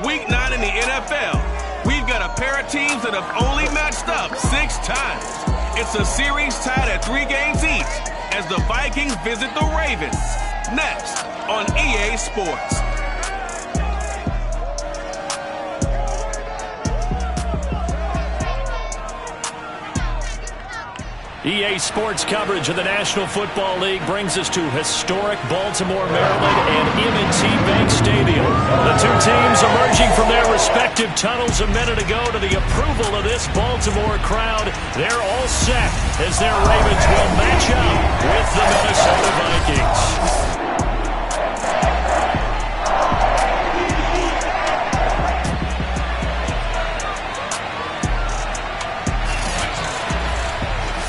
Week 9 in the NFL. We've got a pair of teams that have only matched up 6 times. It's a series tied at 3 games each as the Vikings visit the Ravens. Next on EA Sports. EA Sports coverage of the National Football League brings us to historic Baltimore, Maryland and M&T Bank Stadium. The two teams emerging from their respective tunnels a minute ago to the approval of this Baltimore crowd. They're all set as their Ravens will match up with the Minnesota Vikings.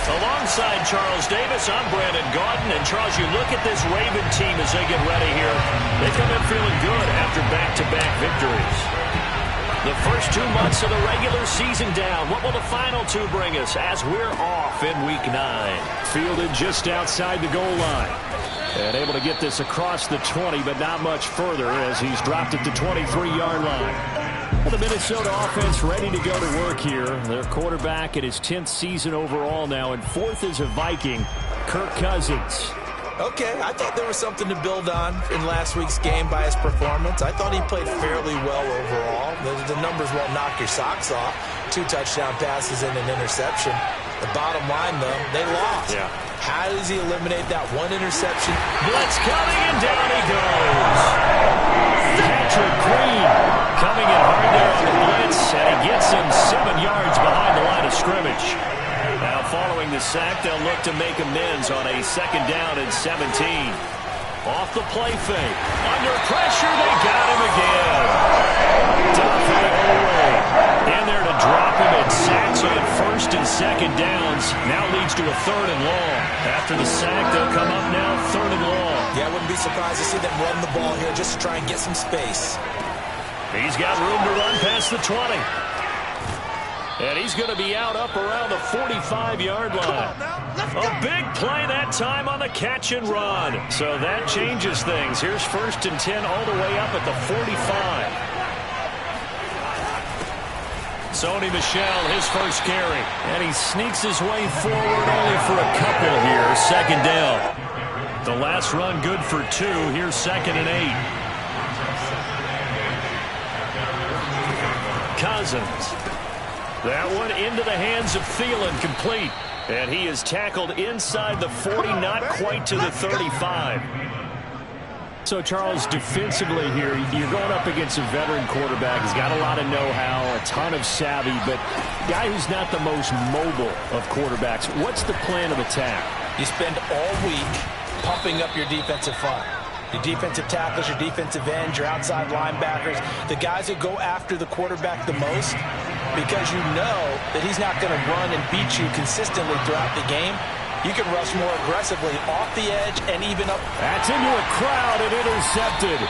Alongside Charles Davis, I'm Brandon Gaudin. And Charles, you look at this Raven team as they get ready here. They come in feeling good after back-to-back victories. The first 2 months of the regular season down. What will the final 2 bring us as we're off in Week 9? Fielded just outside the goal line. And able to get this across the 20, but not much further as he's dropped it to 23-yard line. The Minnesota offense ready to go to work here. Their quarterback in his 10th season overall now, and 4th as a Viking, Kirk Cousins. Okay, I thought there was something to build on in last week's game by his performance. I thought he played fairly well overall. The numbers won't knock your socks off. 2 touchdown passes and an interception. The bottom line, though, they lost. Yeah. How does he eliminate that 1 interception? Blitz coming, and down he goes. Patrick Green coming in hard there on the blitz, and he gets him 7 yards behind the line of scrimmage. Now following the sack, they'll look to make amends on a 2nd down and 17. Off the play fake. Under pressure, they got him again. In there to drop him, and sacks on 1st and 2nd downs. Now leads to a 3rd and long. After the sack, they'll come up now 3rd and long. Yeah, I wouldn't be surprised to see them run the ball here just to try and get some space. He's got room to run past the 20. And he's going to be out up around the 45-yard line. A big play that time on the catch and run. So that changes things. Here's 1st and 10 all the way up at the 45. Sony Michel, his first carry. And he sneaks his way forward only for a couple here. 2nd down. The last run good for 2. Here's 2nd and 8. Cousins. That one into the hands of Thielen, complete. And he is tackled inside the 40, not quite to the 35. So, Charles, defensively here, you're going up against a veteran quarterback. He's got a lot of know-how, a ton of savvy, but a guy who's not the most mobile of quarterbacks. What's the plan of attack? You spend all week pumping up your defensive front. Your defensive tackles, your defensive ends, your outside linebackers, the guys that go after the quarterback the most, because you know that he's not going to run and beat you consistently throughout the game. You can rush more aggressively off the edge and even up. That's into a crowd and intercepted.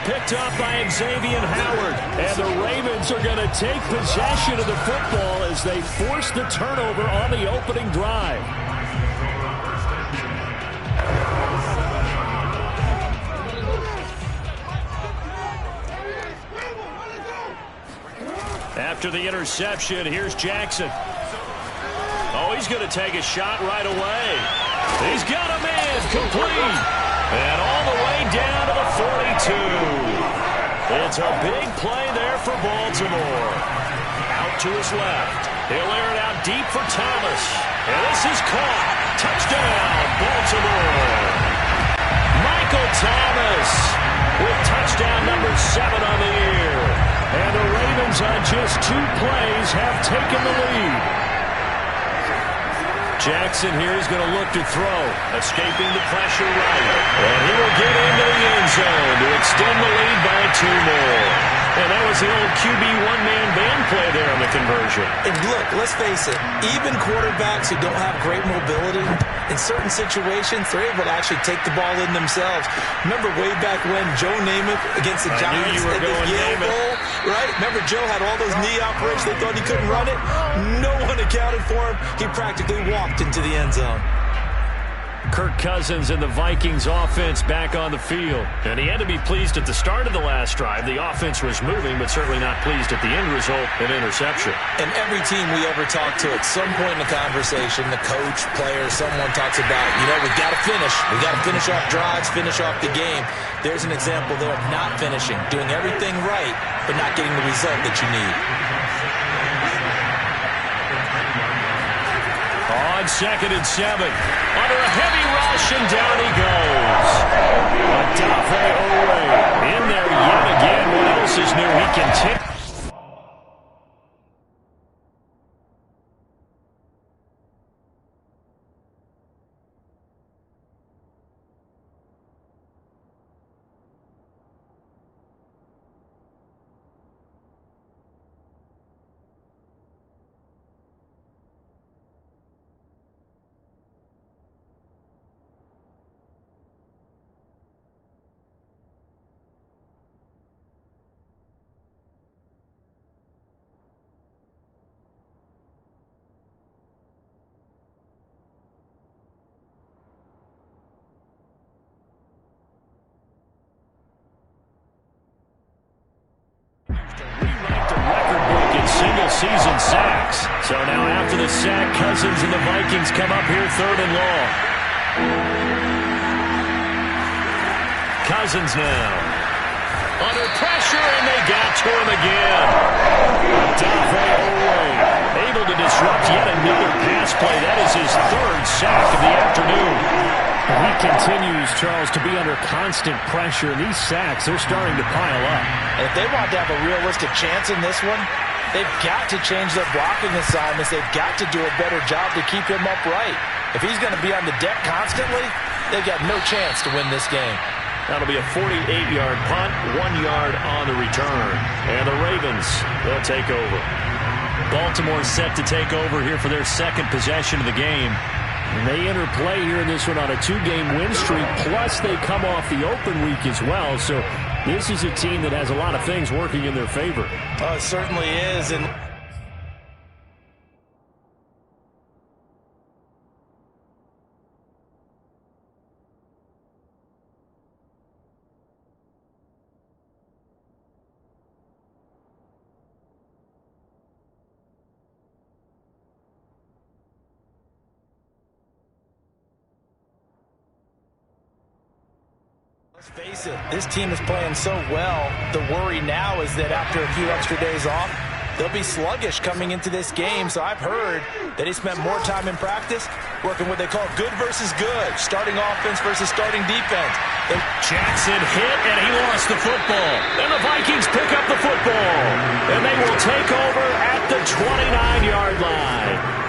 Picked up by Xavier Howard. And the Ravens are going to take possession of the football as they force the turnover on the opening drive. After the interception, here's Jackson. Oh, he's going to take a shot right away. He's got a man complete. And all the way down to the 42. It's a big play there for Baltimore. Out to his left. He'll air it out deep for Thomas. And this is caught. Touchdown, Baltimore. Michael Thomas with touchdown number 7 on the year. And the Ravens on just 2 plays have taken the lead. Jackson here is going to look to throw. Escaping the pressure right. And he will get into the end zone to extend the lead by 2 more. And that was the old QB one-man band play there on the conversion. And look, let's face it, even quarterbacks who don't have great mobility, in certain situations, they're able to actually take the ball in themselves. Remember way back when Joe Namath against the Giants at the Yale Bowl, right? Remember Joe had all those knee operations. They thought he couldn't run it. No one accounted for him. He practically walked into the end zone. Kirk Cousins and the Vikings offense back on the field. And he had to be pleased at the start of the last drive. The offense was moving, but certainly not pleased at the end result, an interception. And every team we ever talk to, at some point in the conversation, the coach, player, someone talks about, we've got to finish. We've got to finish off drives, finish off the game. There's an example there of not finishing, doing everything right, but not getting the result that you need. On 2nd and 7, under a heavy rush, and down he goes. Odafe Oweh in there yet again. What else is new? He continues. Single-season sacks. So now after the sack, Cousins and the Vikings come up here 3rd and long. Cousins now under pressure, and they got to him again. Odafe Oweh able to disrupt yet another pass play. That is his 3rd sack of the afternoon. He continues, Charles, to be under constant pressure. These sacks, they're starting to pile up. And if they want to have a realistic chance in this one, they've got to change their blocking assignments. They've got to do a better job to keep him upright. If he's going to be on the deck constantly, they've got no chance to win this game. That'll be a 48-yard punt, 1 yard on the return. And the Ravens, they'll take over. Baltimore set to take over here for their 2nd possession of the game. And they enter play here in this one on a 2-game win streak, plus they come off the open week as well. So this is a team that has a lot of things working in their favor. It certainly is. And let's face it, this team is playing so well. The worry now is that after a few extra days off, they'll be sluggish coming into this game. So I've heard that he spent more time in practice working what they call good versus good, starting offense versus starting defense. Jackson hit, and he lost the football. And the Vikings pick up the football. And they will take over at the 29-yard line.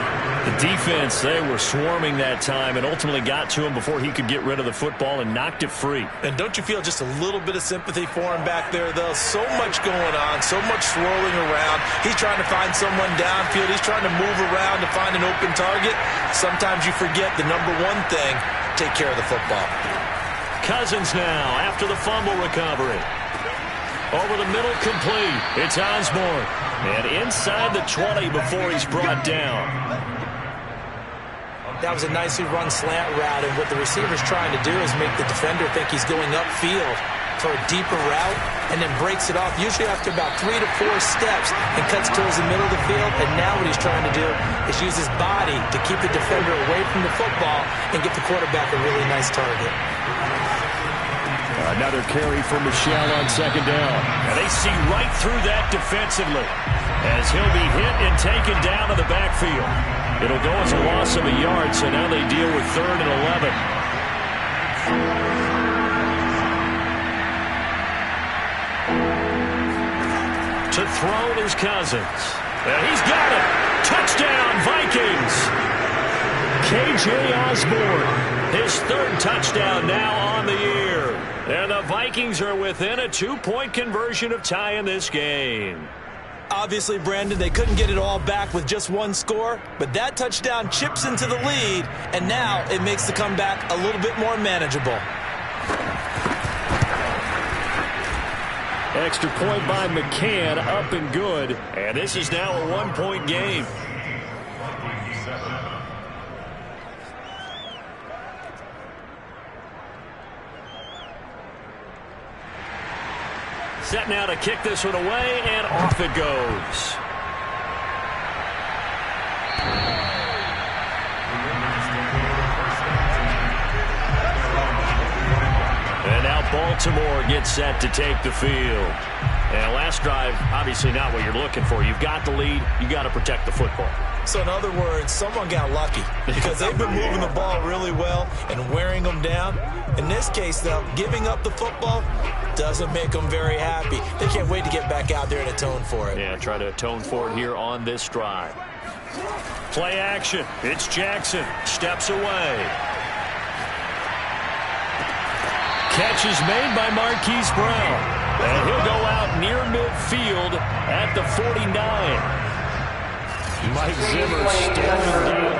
The defense, they were swarming that time and ultimately got to him before he could get rid of the football and knocked it free. And don't you feel just a little bit of sympathy for him back there, though? So much going on, so much swirling around. He's trying to find someone downfield. He's trying to move around to find an open target. Sometimes you forget the number one thing, take care of the football. Cousins now after the fumble recovery. Over the middle, complete. It's Osborne. And inside the 20 before he's brought down. That was a nicely run slant route, and what the receiver's trying to do is make the defender think he's going upfield for a deeper route, and then breaks it off, usually after about 3 to 4 steps, and cuts towards the middle of the field. And now what he's trying to do is use his body to keep the defender away from the football and get the quarterback a really nice target. Another carry for Michel on 2nd down. And they see right through that defensively as he'll be hit and taken down to the backfield. It'll go as a loss of a yard, so now they deal with 3rd and 11. To throw is Cousins. And he's got it. Touchdown, Vikings. KJ Osborne, his 3rd touchdown now on the year. And the Vikings are within a 2-point conversion of tying this game. Obviously, Brandon, they couldn't get it all back with just one score, but that touchdown chips into the lead, and now it makes the comeback a little bit more manageable. Extra point by McCann, up and good. And this is now a 1-point game. Set now to kick this one away, and off it goes. And now Baltimore gets set to take the field. And last drive, obviously not what you're looking for. You've got the lead. You've got to protect the football. So in other words, someone got lucky because they've been moving the ball really well and wearing them down. In this case, though, giving up the football doesn't make them very happy. They can't wait to get back out there and atone for it. Yeah, try to atone for it here on this drive. Play action. It's Jackson. Steps away. Catch is made by Marquise Brown. And he'll go out near midfield at the 49. Mike Zimmer staring down.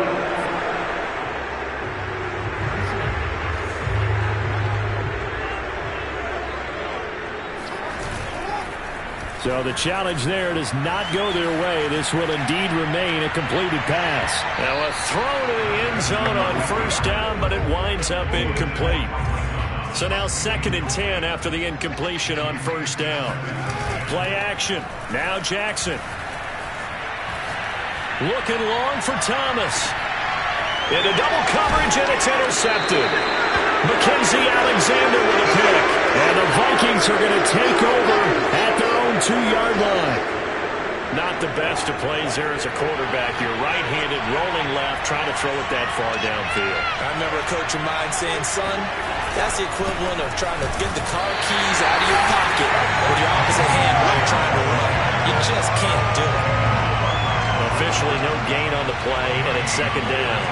So the challenge there does not go their way. This will indeed remain a completed pass. Now a throw to the end zone on first down, but it winds up incomplete. So now 2nd and 10 after the incompletion on first down. Play action. Now Jackson. Looking long for Thomas. Into double coverage, and it's intercepted. Mackenzie Alexander with a pick. And the Vikings are going to take over at their own 2-yard line. Not the best of plays there as a quarterback. You're right-handed, rolling left, trying to throw it that far downfield. I remember a coach of mine saying, son, that's the equivalent of trying to get the car keys out of your pocket with your opposite hand while you're trying to run. You just can't do it. Officially no gain on the play, and it's 2nd down.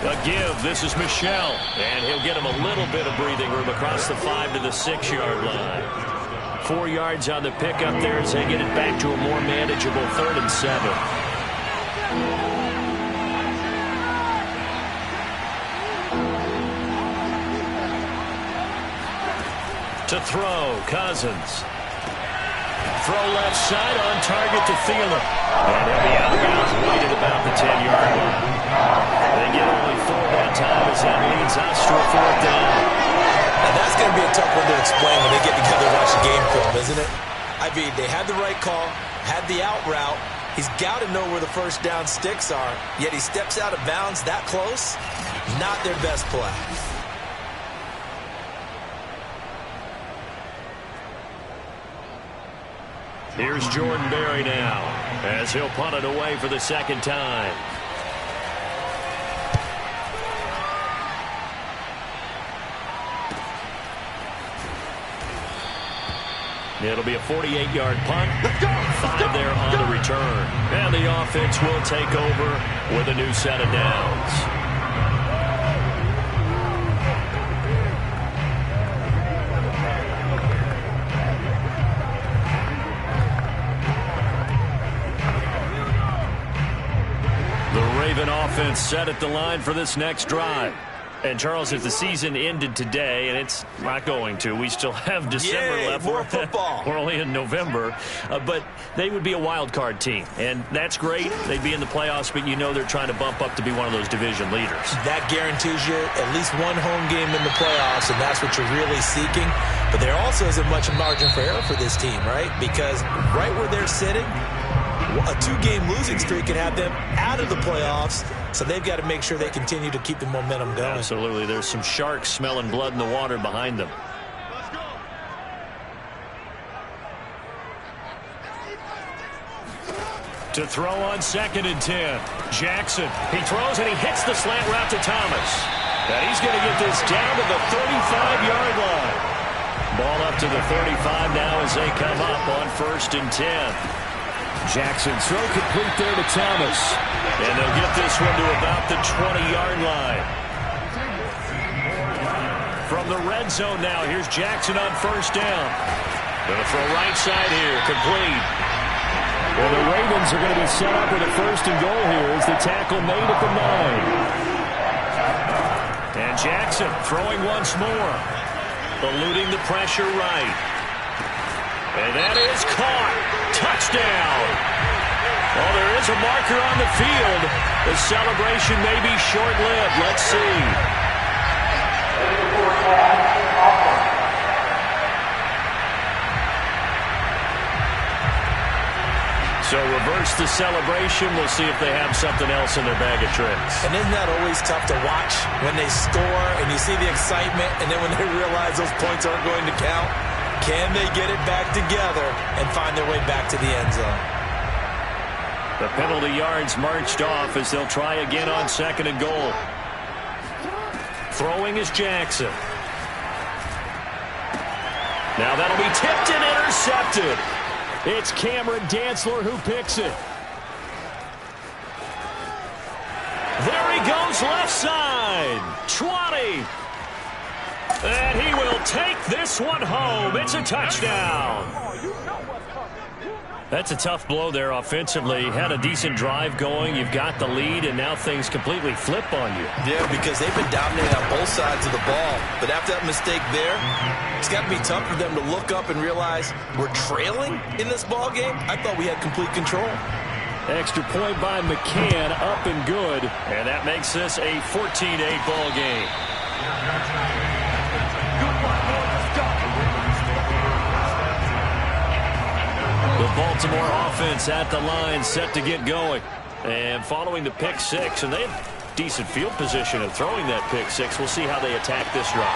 A give. This is Michel, and he'll get him a little bit of breathing room across the 5 to the 6-yard line. 4 yards on the pickup there as they get it back to a more manageable 3rd and 7. To throw, Cousins. Throw left side on target to Thielen. And he'll be out of bounds right at about the 10-yard line. They get only 4 that time as that leads us to a 4th down. And that's going to be a tough one to explain when they get together and watch the game film, isn't it? I mean, they had the right call, had the out route. He's got to know where the first down sticks are, yet he steps out of bounds that close. Not their best play. Here's Jordan Berry now as he'll punt it away for the 2nd time. It'll be a 48-yard punt. 5 there on the return. And the offense will take over with a new set of downs. Raven offense set at the line for this next drive. And, Charles, if the season ended today, and it's not going to, we still have December left. More football. We're only in November. But they would be a wild card team. And that's great. They'd be in the playoffs, but you know they're trying to bump up to be one of those division leaders. That guarantees you at least one home game in the playoffs, and that's what you're really seeking. But there also isn't much margin for error for this team, right? Because right where they're sitting, a 2-game losing streak can have them out of the playoffs, so they've got to make sure they continue to keep the momentum going. Absolutely. There's some sharks smelling blood in the water behind them. To throw on 2nd and 10. Jackson. He throws and he hits the slant route to Thomas. And he's going to get this down to the 35-yard line. Ball up to the 35 now as they come up on 1st and 10. Jackson throw complete there to Thomas. And they'll get this one to about the 20-yard line. From the red zone now, here's Jackson on 1st down. Going to throw right side here, complete. Well, the Ravens are going to be set up with a 1st and goal here as the tackle made at the 9. And Jackson throwing once more. Eluding the pressure right. And that is caught. Touchdown. Well, there is a marker on the field. The celebration may be short-lived. Let's see. So reverse the celebration. We'll see if they have something else in their bag of tricks. And isn't that always tough to watch when they score and you see the excitement, and then when they realize those points aren't going to count? Can they get it back together and find their way back to the end zone? The penalty yards marched off as they'll try again on 2nd and goal. Throwing is Jackson. Now that'll be tipped and intercepted. It's Cameron Dantzler who picks it. There he goes left side. 20. And he will take this one home. It's a touchdown. That's a tough blow there offensively. Had a decent drive going. You've got the lead, and now things completely flip on you. Yeah, because they've been dominating on both sides of the ball. But after that mistake there, it's got to be tough for them to look up and realize we're trailing in this ball game. I thought we had complete control. Extra point by McCann, up and good. And that makes this a 14-8 ball game. The Baltimore offense at the line, set to get going. And following the pick six, and they have decent field position of throwing that pick six. We'll see how they attack this drive.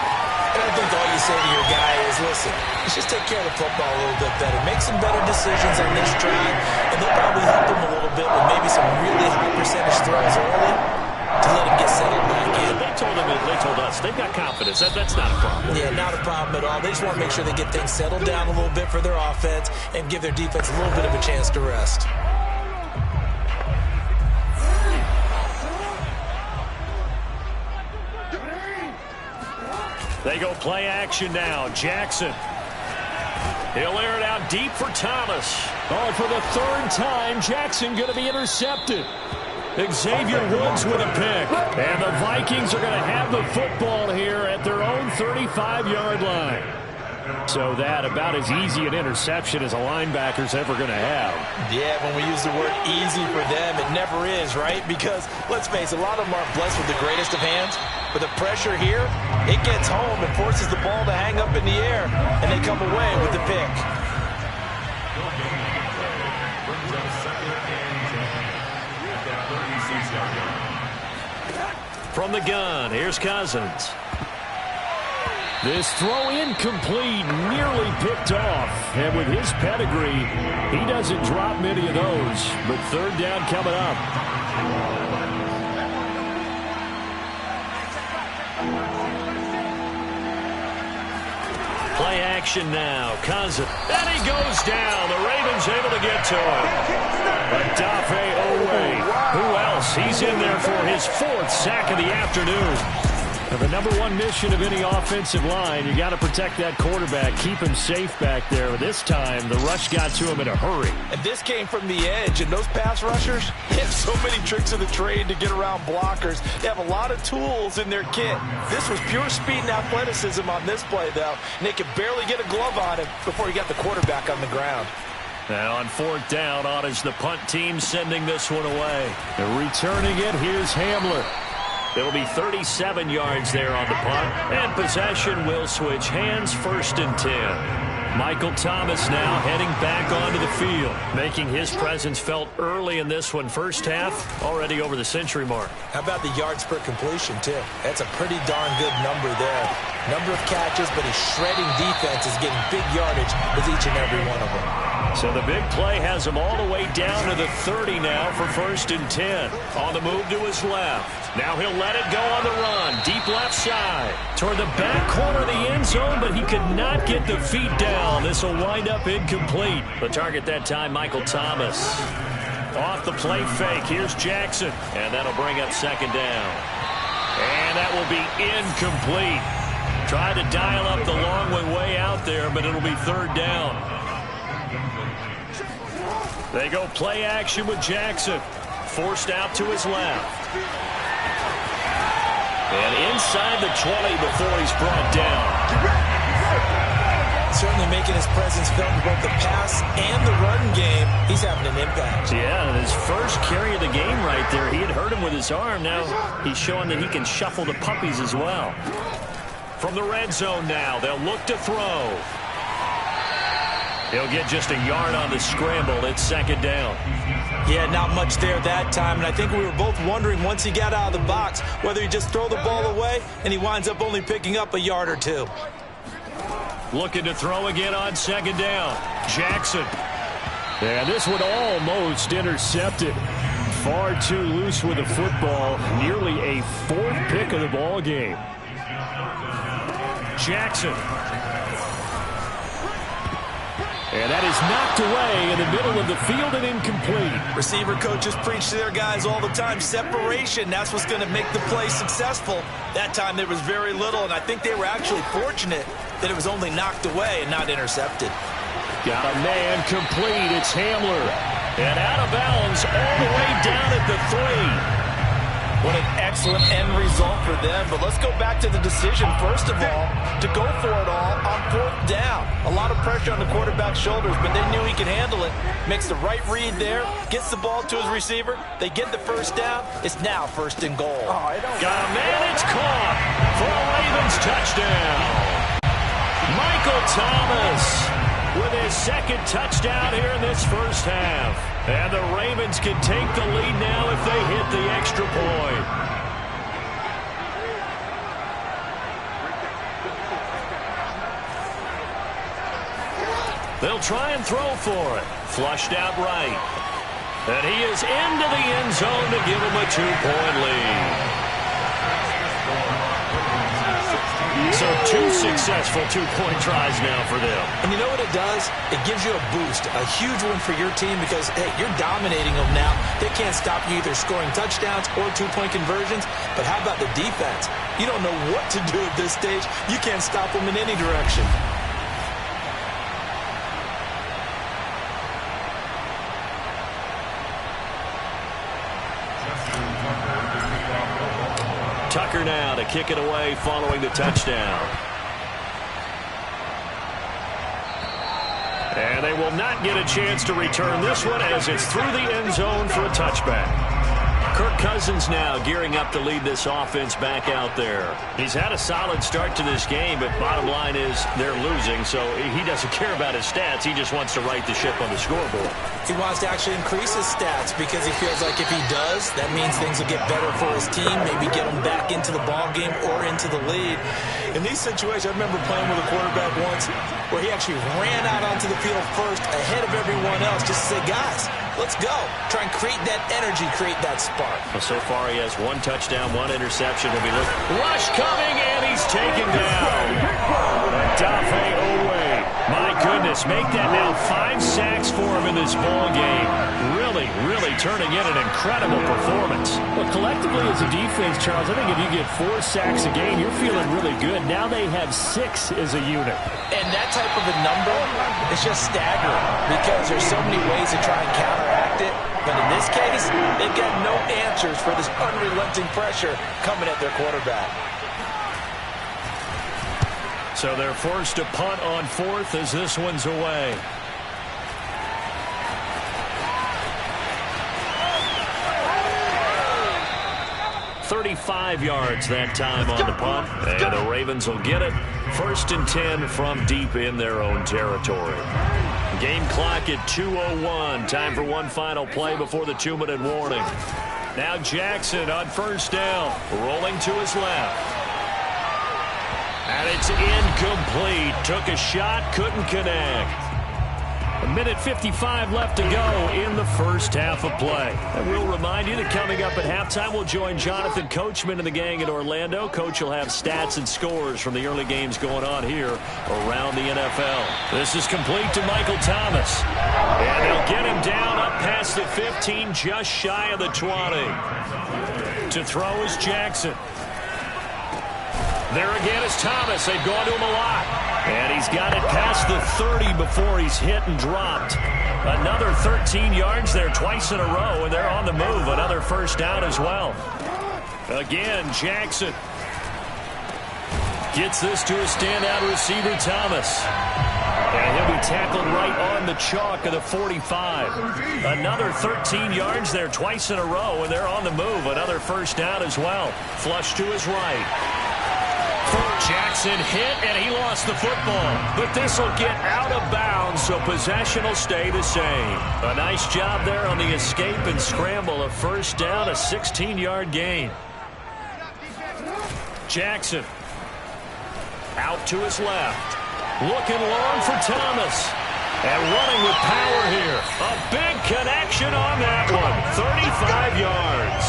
And I think all you say to your guy is, listen, let's just take care of the football a little bit better. Make some better decisions on this drive, and they'll probably help him a little bit with maybe some really high percentage throws early to let him get settled back in. They told us they've got confidence. That's not a problem. Yeah, not a problem at all. They just want to make sure they get things settled down a little bit for their offense and give their defense a little bit of a chance to rest. They go play action now. Jackson. He'll air it out deep for Thomas. Oh, for the 3rd time, Jackson going to be intercepted. Xavier Woods with a pick. And the Vikings are going to have the football here at their own 35-yard line. So that about as easy an interception as a linebacker's ever going to have. Yeah, when we use the word easy for them, it never is, right? Because, let's face it, a lot of them aren't blessed with the greatest of hands. But the pressure here, it gets home and forces the ball to hang up in the air. And they come away with the pick. From the gun, here's Cousins. This throw incomplete, nearly picked off. And with his pedigree, he doesn't drop many of those. But 3rd down coming up. Play action now. Cousins. And he goes down. The Ravens able to get to him. Adafe Owe. Who else? He's in there for his 4th sack of the afternoon. And the #1 mission of any offensive line, you got to protect that quarterback, keep him safe back there. This time, the rush got to him in a hurry. And this came from the edge, and those pass rushers, they have so many tricks of the trade to get around blockers. They have a lot of tools in their kit. This was pure speed and athleticism on this play, though, and they could barely get a glove on him before he got the quarterback on the ground. Now on 4th down, on is the punt team sending this one away. And returning it, here's Hamler. It'll be 37 yards there on the punt. And possession will switch hands, 1st and 10. Michael Thomas now heading back onto the field, making his presence felt early in this one. First half, already over the century mark. How about the yards per completion, too? That's a pretty darn good number there. Number of catches, but his shredding defense is getting big yardage with each and every one of them. So the big play has him all the way down to the 30 now for 1st and 10. On the move to his left. Now he'll let it go on the run. Deep left side. Toward the back corner of the end zone, but he could not get the feet down. This will wind up incomplete. The target that time, Michael Thomas. Off the play fake. Here's Jackson. And that'll bring up 2nd down. And that will be incomplete. Tried to dial up the long way out there, but it'll be 3rd down. They go play action with Jackson. Forced out to his left. And inside the 20 before he's brought down. Certainly making his presence felt in both the pass and the run game. He's having an impact. Yeah, and his first carry of the game right there, he had hurt him with his arm. Now he's showing that he can shuffle the puppies as well. From the red zone now, they'll look to throw. He'll get just a yard on the scramble. It's second down. Yeah, not much there that time, and I think we were both wondering once he got out of the box whether he'd just throw the ball away, and he winds up only picking up a yard or two. Looking to throw again on second down. Jackson. And this one almost intercepted. Far too loose with the football. Nearly a fourth pick of the ball game. Jackson. And that is knocked away in the middle of the field and incomplete. Receiver coaches preach to their guys all the time. Separation, that's what's going to make the play successful. That time there was very little, and I think they were actually fortunate that it was only knocked away and not intercepted. Got a man complete. It's Hamler. And out of bounds all the way down at the 3. What an excellent end result for them. But let's go back to the decision, first of all, to go for it all on 4th down. A lot of pressure on the quarterback's shoulders, but they knew he could handle it. Makes the right read there, gets the ball to his receiver. They get the first down. It's now 1st and goal. Got a man. It's caught for a Ravens touchdown. Michael Thomas with his 2nd touchdown here in this first half. And the Ravens can take the lead now if they hit the extra point. They'll try and throw for it. Flushed out right. And he is into the end zone to give him a 2-point lead. So 2 successful 2-point tries now for them. And you know what it does? It gives you a boost, a huge one for your team because, hey, you're dominating them now. They can't stop you either scoring touchdowns or 2-point conversions. But how about the defense? You don't know what to do at this stage. You can't stop them in any direction. Tucker now to kick it away following the touchdown. And they will not get a chance to return this one as it's through the end zone for a touchback. Kirk Cousins now gearing up to lead this offense back out there. He's had a solid start to this game, but bottom line is they're losing, so he doesn't care about his stats. He just wants to right the ship on the scoreboard. He wants to actually increase his stats because he feels like if he does, that means things will get better for his team, maybe get him back into the ball game or into the lead. In these situations, I remember playing with a quarterback once where he actually ran out onto the field first ahead of everyone else just to say, guys, let's go. Try and create that energy, create that spark. Well, so far he has 1 touchdown, 1 interception. He'll be looking. Rush coming, and he's taken down. Dafe Owe. My goodness, make that now 5 sacks for him in this ball game. Really turning in an incredible performance. Well, collectively as a defense, Charles, I think if you get 4 sacks a game, you're feeling really good. Now they have 6 as a unit. And that type of a number is just staggering because there's so many ways to try and counteract it. But in this case, they've got no answers for this unrelenting pressure coming at their quarterback. So they're forced to punt on 4th as this one's away. 35 yards that time on the punt. And the Ravens will get it. 1st and 10 from deep in their own territory. Game clock at 2:01. Time for one final play before the 2-minute warning. Now Jackson on 1st down. Rolling to his left. And it's incomplete. Took a shot, couldn't connect. 1:55 left to go in the first half of play. And we'll remind you that coming up at halftime, we'll join Jonathan Coachman and the gang in Orlando. Coach will have stats and scores from the early games going on here around the NFL. This is complete to Michael Thomas. And they'll get him down up past the 15, just shy of the 20. To throw is Jackson. There again is Thomas. They've gone to him a lot. And he's got it past the 30 before he's hit and dropped. Another 13 yards there twice in a row, and they're on the move. Another first down as well. Again, Jackson gets this to a standout receiver, Thomas. And he'll be tackled right on the chalk of the 45. Another 13 yards there twice in a row, and they're on the move. Another first down as well. Flush to his right. Jackson hit, and he lost the football. But this will get out of bounds, so possession will stay the same. A nice job there on the escape and scramble. A first down, a 16-yard gain. Jackson out to his left. Looking long for Thomas. And running with power here. A big connection on that one. 35 yards.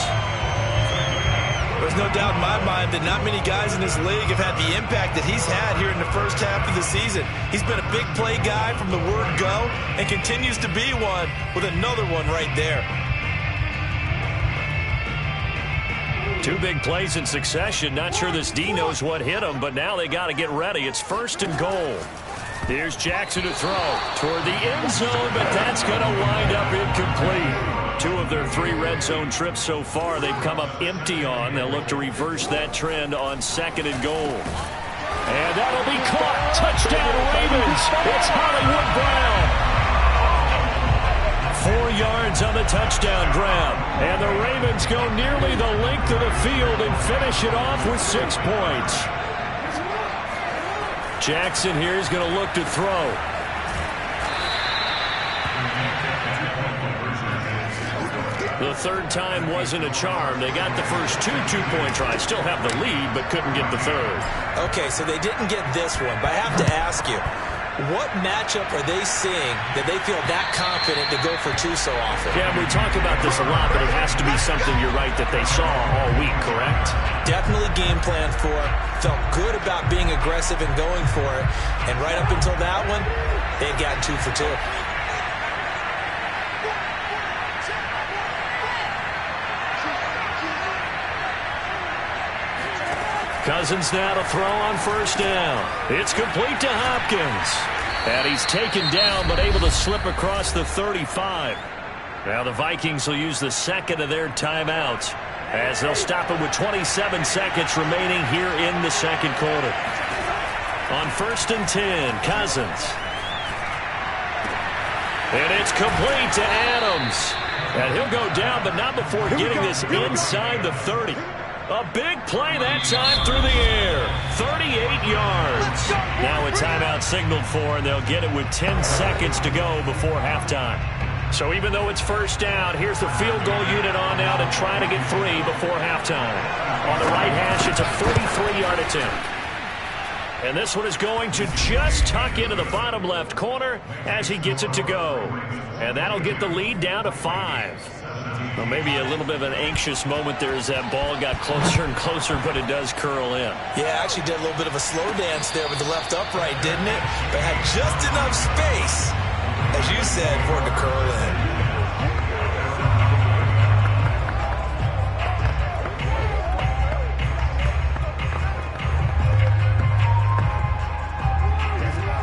There's no doubt in my mind that not many guys in this league have had the impact that he's had here in the first half of the season. He's been a big play guy from the word go and continues to be one with another one right there. Two big plays in succession. Not sure this D knows what hit him, but now they got to get ready. It's 1st and goal. Here's Jackson to throw toward the end zone, but that's going to wind up incomplete. 2 of their 3 red zone trips so far they've come up empty on. They'll look to reverse that trend on 2nd and goal. And that'll be caught. Touchdown Ravens. It's Hollywood Brown. 4 yards on the touchdown grab. And the Ravens go nearly the length of the field and finish it off with 6 points. Jackson here is going to look to throw. The third time wasn't a charm. They got the first 2 two-point tries. Still have the lead, but couldn't get the third. Okay, so they didn't get this one, but I have to ask you, what matchup are they seeing that they feel that confident to go for 2 so often? Yeah, we talk about this a lot, but it has to be something, you're right, that they saw all week, correct? Definitely game plan for it. Felt good about being aggressive and going for it. And right up until that one, they'd gotten 2 for 2. Cousins now to throw on 1st down. It's complete to Hopkins. And he's taken down, but able to slip across the 35. Now the Vikings will use the 2nd of their timeouts as they'll stop it with 27 seconds remaining here in the 2nd quarter. On 1st and 10, Cousins. And it's complete to Adams. And he'll go down, but not before getting this inside the 30. A big play that time through the air. 38 yards. Now a timeout signaled for, and they'll get it with 10 seconds to go before halftime. So even though it's 1st down, here's the field goal unit on now to try to get 3 before halftime. On the right hash, it's a 43-yard attempt. And this one is going to just tuck into the bottom left corner as he gets it to go. And that'll get the lead down to 5. Well, maybe a little bit of an anxious moment there as that ball got closer and closer, but it does curl in. Yeah, actually did a little bit of a slow dance there with the left upright, didn't it? But had just enough space, as you said, for it to curl in.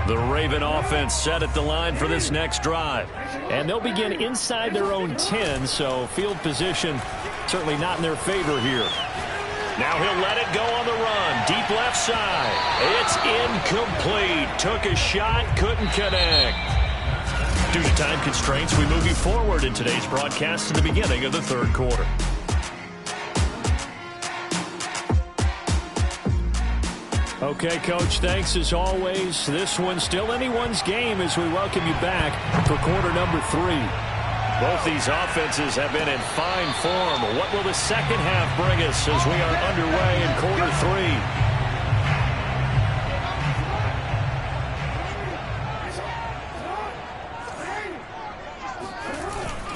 The Raven offense set at the line for this next drive. And they'll begin inside their own 10, so field position certainly not in their favor here. Now he'll let it go on the run. Deep left side. It's incomplete. Took a shot, couldn't connect. Due to time constraints, we move you forward in today's broadcast to the beginning of the 3rd quarter. Okay, Coach, thanks as always. This one's still anyone's game as we welcome you back for quarter number 3. Both these offenses have been in fine form. What will the second half bring us as we are underway in quarter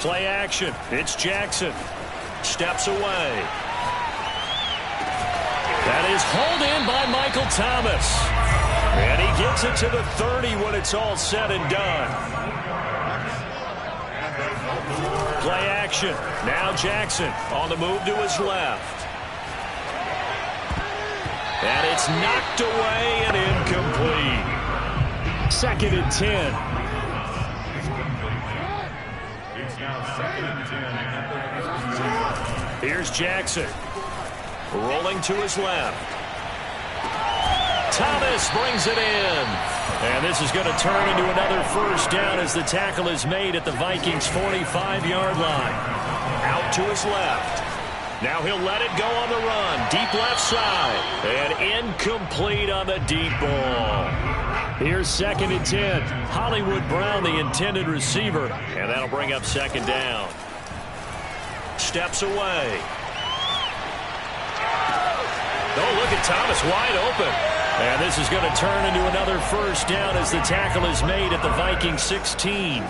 3? Play action. It's Jackson. Steps away. That is hauled in by Michael Thomas. And he gets it to the 30 when it's all said and done. Play action. Now Jackson on the move to his left. And it's knocked away and incomplete. 2nd and 10. Here's Jackson. Rolling to his left. Thomas brings it in. And this is going to turn into another first down as the tackle is made at the Vikings' 45-yard line. Out to his left. Now he'll let it go on the run. Deep left side. And incomplete on the deep ball. Here's 2nd and 10. Hollywood Brown, the intended receiver. And that'll bring up 2nd down. Steps away. Oh, look at Thomas wide open. And this is going to turn into another 1st down as the tackle is made at the Vikings 16.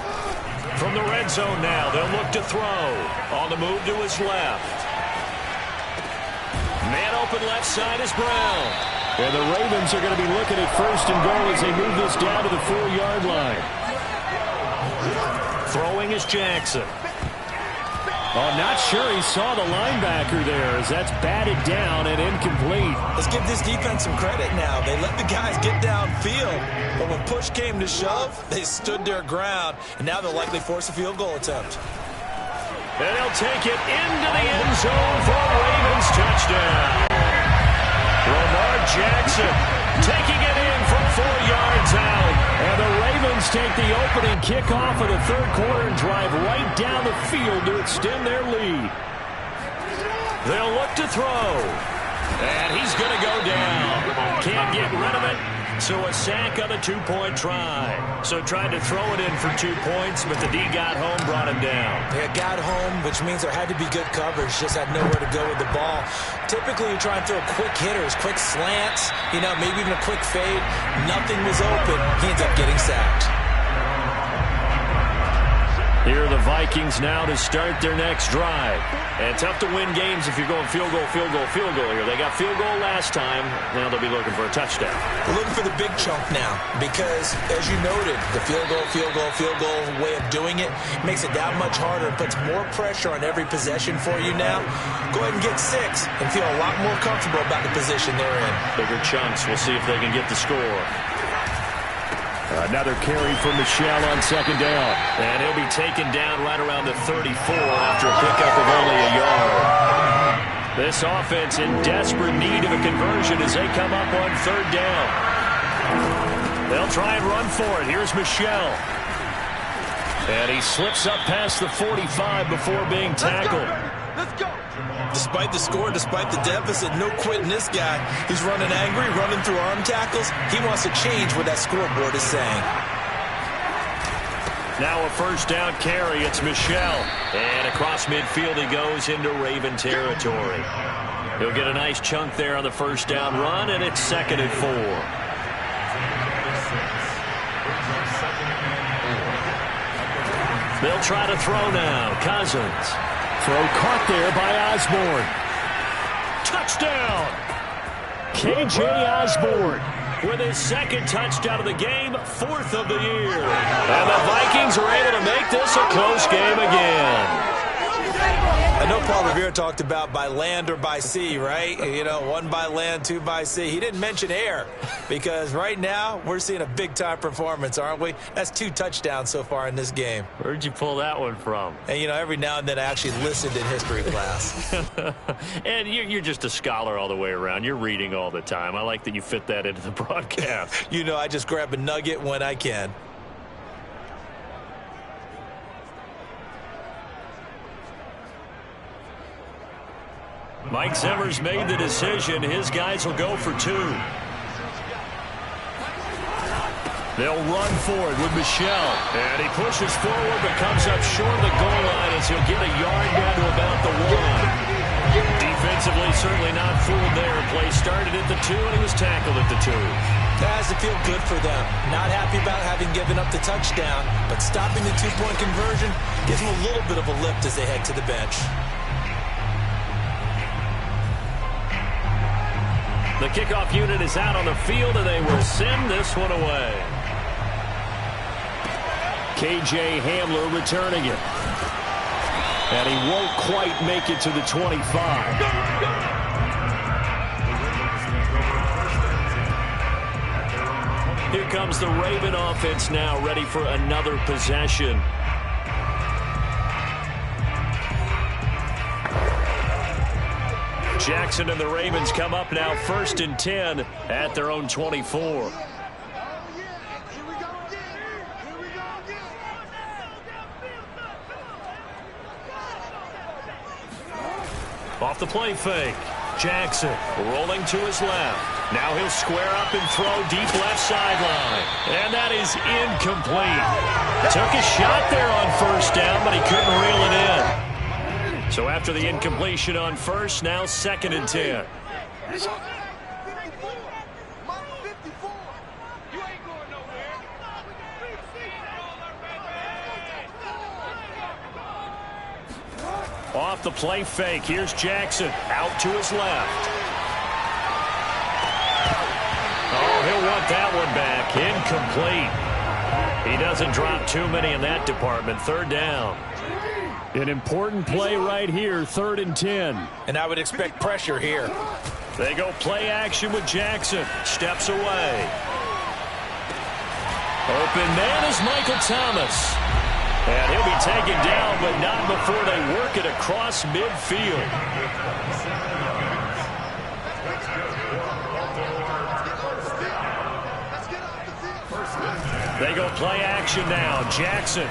From the red zone now, they'll look to throw. On the move to his left. Man open left side is Brown. And the Ravens are going to be looking at 1st and goal as they move this down to the 4-yard line. Throwing is Jackson. Oh, not sure he saw the linebacker there as that's batted down and incomplete. Let's give this defense some credit now. They let the guys get downfield, but when push came to shove, they stood their ground, and now they'll likely force a field goal attempt. And they'll take it into the end zone for a Ravens touchdown. Lamar Jackson taking it in from 4 yards out. And the Ravens take the opening kickoff of the 3rd quarter and drive right down the field to extend their lead. They'll look to throw. And he's going to go down. Can't get rid of it. So a sack on the 2-point try. So tried to throw it in for 2 points, but the D got home, brought him down. Yeah, got home, which means there had to be good coverage. Just had nowhere to go with the ball. Typically, you try and throw quick hitters, quick slants, maybe even a quick fade. Nothing was open. He ends up getting sacked. Here are the Vikings now to start their next drive. And tough to win games if you're going field goal, field goal, field goal here. They got field goal last time. Now they'll be looking for a touchdown. We're looking for the big chunk now because, as you noted, the field goal way of doing it makes it that much harder and puts more pressure on every possession for you now. Go ahead and get 6 and feel a lot more comfortable about the position they're in. Bigger chunks. We'll see if they can get the score. Another carry for Michelle on 2nd down. And he'll be taken down right around the 34 after a pickup of only a yard. This offense in desperate need of a conversion as they come up on 3rd down. They'll try and run for it. Here's Michelle. And he slips up past the 45 before being tackled. Let's go. Despite the score, despite the deficit, no quitting this guy. He's running angry, running through arm tackles. He wants to change what that scoreboard is saying. Now a 1st down carry. It's Michelle. And across midfield he goes into Raven territory. He'll get a nice chunk there on the 1st down run, and it's 2nd and 4. They'll try to throw now. Cousins. Throw caught there by Osborne. Touchdown! K.J. Osborne with his 2nd touchdown of the game, 4th of the year. And the Vikings are able to make this a close game again. I know Paul Revere talked about by land or by sea, right? 1 by land, 2 by sea. He didn't mention air because right now we're seeing a big-time performance, aren't we? That's 2 touchdowns so far in this game. Where'd you pull that one from? And, every now and then I actually listened in history class. And you're just a scholar all the way around. You're reading all the time. I like that you fit that into the broadcast. I just grab a nugget when I can. Mike Zimmer's made the decision. His guys will go for 2. They'll run for it with Michelle. And he pushes forward but comes up short of the goal line as he'll get a yard down to about the 1. Defensively, certainly not fooled there. Play started at the 2 and he was tackled at the 2. That has to feel good for them. Not happy about having given up the touchdown, but stopping the 2-point conversion gives them a little bit of a lift as they head to the bench. The kickoff unit is out on the field, and they will send this one away. K.J. Hamler returning it. And he won't quite make it to the 25. Here comes the Raven offense now, ready for another possession. Jackson and the Ravens come up now 1st and 10 at their own 24. Off the play fake. Jackson rolling to his left. Now he'll square up and throw deep left sideline. And that is incomplete. Took a shot there on first down, but he couldn't reel it in. So after the incompletion on first, now 2nd and 10. Off the play fake. Here's Jackson out to his left. Oh, he'll want that one back. Incomplete. He doesn't drop too many in that department. 3rd down. An important play right here, 3rd and 10. And I would expect pressure here. They go play action with Jackson. Steps away. Open man is Michael Thomas. And he'll be taken down, but not before they work it across midfield. They go play action now. Jackson.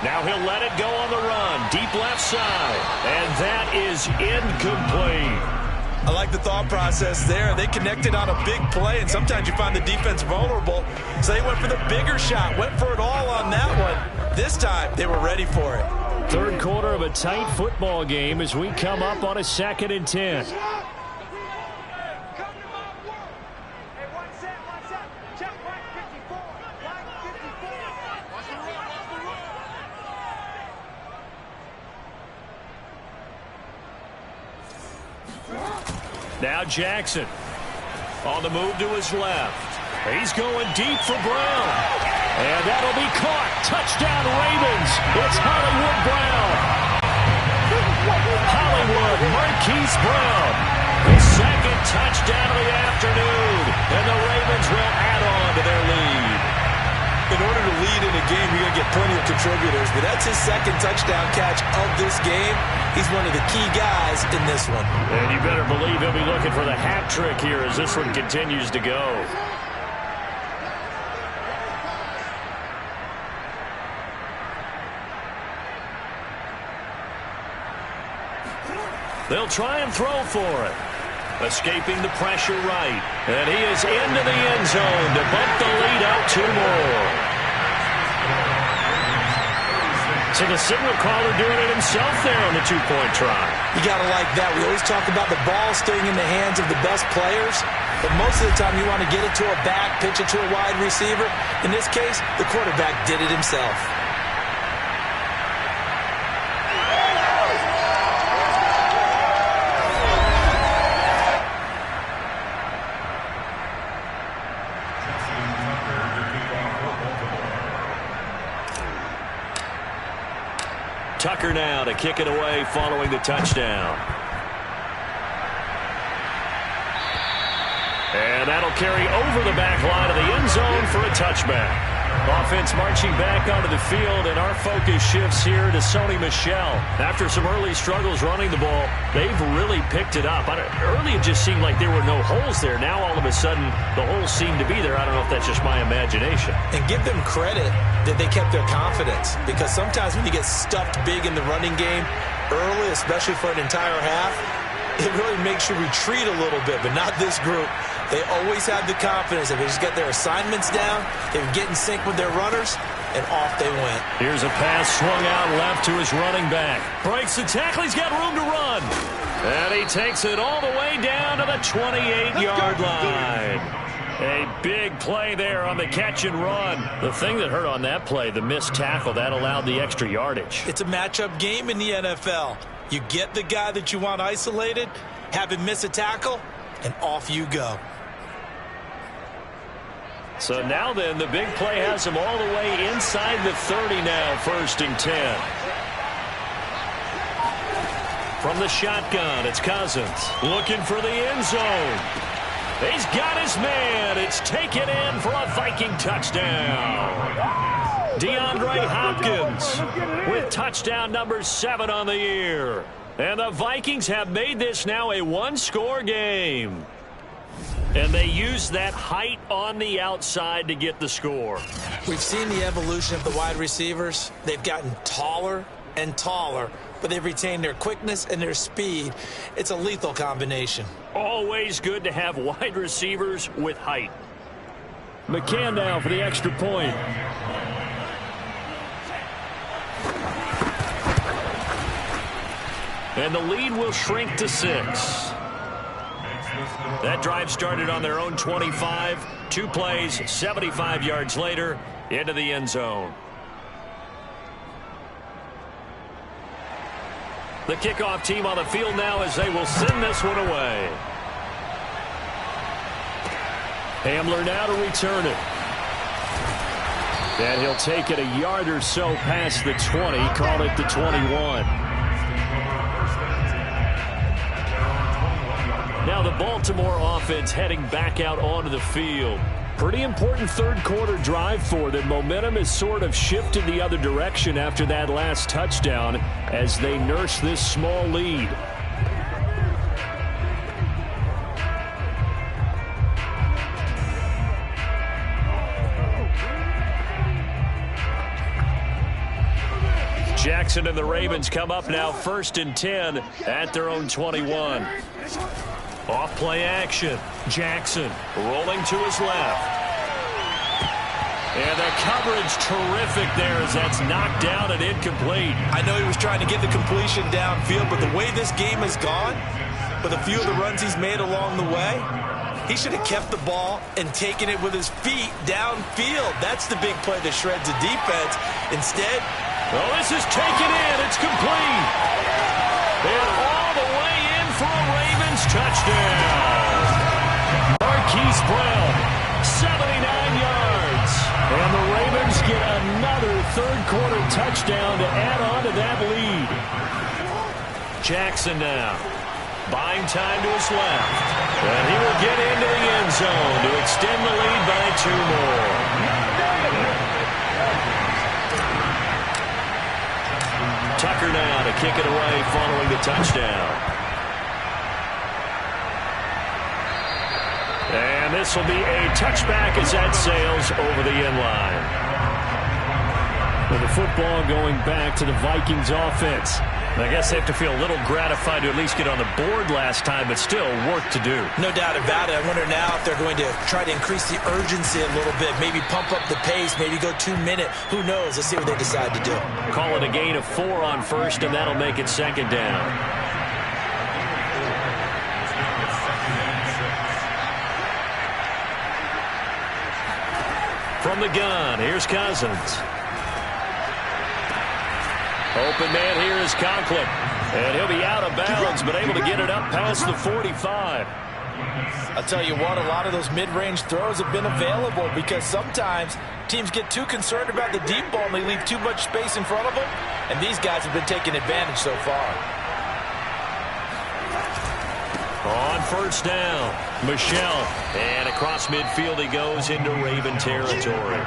Now he'll let it go on the run. Deep left side. And that is incomplete. I like the thought process there. They connected on a big play, and sometimes you find the defense vulnerable. So they went for the bigger shot, went for it all on that one. This time, they were ready for it. 3rd quarter of a tight football game as we come up on a 2nd and 10. Now Jackson on the move to his left. He's going deep for Brown. And that'll be caught. Touchdown Ravens. It's Hollywood Brown. Hollywood Marquise Brown. The 2nd touchdown of the afternoon. And the Ravens will add on to their lead. In order to lead in a game, you're going to get plenty of contributors, but that's his 2nd touchdown catch of this game. He's one of the key guys in this one. And you better believe he'll be looking for the hat trick here as this one continues to go. They'll try and throw for it. Escaping the pressure right. And he is into the end zone to bump the lead out 2 more. So the signal caller doing it himself there on the 2-point try. You got to like that. We always talk about the ball staying in the hands of the best players, but most of the time you want to get it to a back, pitch it to a wide receiver. In this case, the quarterback did it himself. Tucker now to kick it away following the touchdown. And that'll carry over the back line of the end zone for a touchback. Offense marching back onto the field, and our focus shifts here to Sony Michel. After some early struggles running the ball, they've really picked it up. Early it just seemed like there were no holes there. Now all of a sudden the holes seem to be there. I don't know if that's just my imagination. And give them credit that they kept their confidence, because sometimes when you get stuffed big in the running game early, especially for an entire half, it really makes you retreat a little bit, but not this group. They always had the confidence that they just get their assignments down, they would get in sync with their runners, and off they went. Here's a pass swung out left to his running back. Breaks the tackle, he's got room to run. And he takes it all the way down to the 28-yard line. A big play there on the catch and run. The thing that hurt on that play, the missed tackle, that allowed the extra yardage. It's a matchup game in the NFL. You get the guy that you want isolated, have him miss a tackle, and off you go. So now then, the big play has him all the way inside the 30 now, 1st and 10. From the shotgun, it's Cousins looking for the end zone. He's got his man. It's taken in for a Viking touchdown. DeAndre Hopkins with touchdown number 7 on the year. And the Vikings have made this now a 1-score game. And they use that height on the outside to get the score. We've seen the evolution of the wide receivers. They've gotten taller and taller, but they've retained their quickness and their speed. It's a lethal combination. Always good to have wide receivers with height. McCann now for the extra point. And the lead will shrink to 6. That drive started on their own 25. 2 plays, 75 yards later, into the end zone. The kickoff team on the field now as they will send this one away. Hamler now to return it. And he'll take it a yard or so past the 20, call it the 21. Now the Baltimore offense heading back out onto the field. Pretty important third quarter drive for them. Momentum has sort of shifted the other direction after that last touchdown as they nurse this small lead. Jackson and the Ravens come up now 1st and 10 at their own 21. Off play action. Jackson rolling to his left. And the coverage terrific there as that's knocked down and incomplete. I know he was trying to get the completion downfield, but the way this game has gone, with a few of the runs he's made along the way, he should have kept the ball and taken it with his feet downfield. That's the big play that shreds the defense. Instead, well, this is taken in. It's complete. And all the way in for a Ravens touchdown. Marquise Brown, 79 yards. And the Ravens get another third quarter touchdown to add on to that lead. Jackson now. Buying time to his left. And he will get into the end zone to extend the lead by 2 more. Tucker now to kick it away following the touchdown. And this will be a touchback as that sails over the end line. Well, the football going back to the Vikings offense. I guess they have to feel a little gratified to at least get on the board last time, but still work to do. no doubt about it. I wonder now if they're going to try to increase the urgency a little bit, maybe pump up the pace, maybe go 2-minute. Who knows? Let's see what they decide to do. Call it a gain of 4 on first, and that'll make it 2nd down. From the gun, here's Cousins. Open man here is Conklin. And he'll be out of bounds, but able to get it up past the 45. I'll tell you what, a lot of those mid-range throws have been available because sometimes teams get too concerned about the deep ball and they leave too much space in front of them. And these guys have been taking advantage so far. On 1st down, Michel. And across midfield he goes into Raven territory.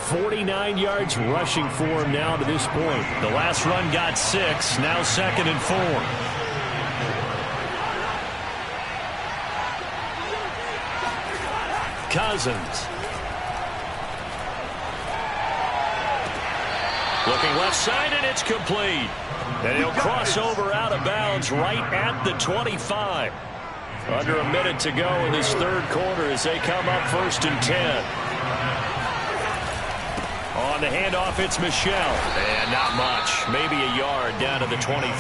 49 yards rushing for him now to this point. The last run got 6, now 2nd and 4. Cousins. Looking left side, and it's complete. And he'll cross over out of bounds right at the 25. Under a minute to go in this third quarter as they come up 1st and 10. On the handoff, it's Michel. And not much. Maybe a yard down to the 23.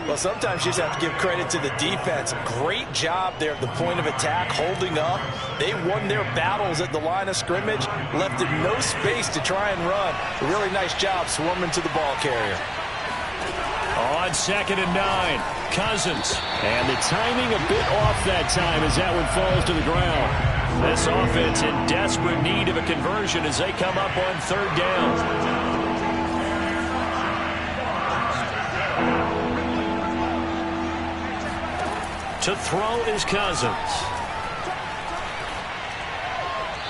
Well, sometimes you just have to give credit to the defense. Great job there at the point of attack, holding up. They won their battles at the line of scrimmage, left them no space to try and run. A really nice job swarming to the ball carrier. On 2nd and 9, Cousins. And the timing a bit off that time as that one falls to the ground. This offense in desperate need of a conversion as they come up on 3rd down. To throw is Cousins.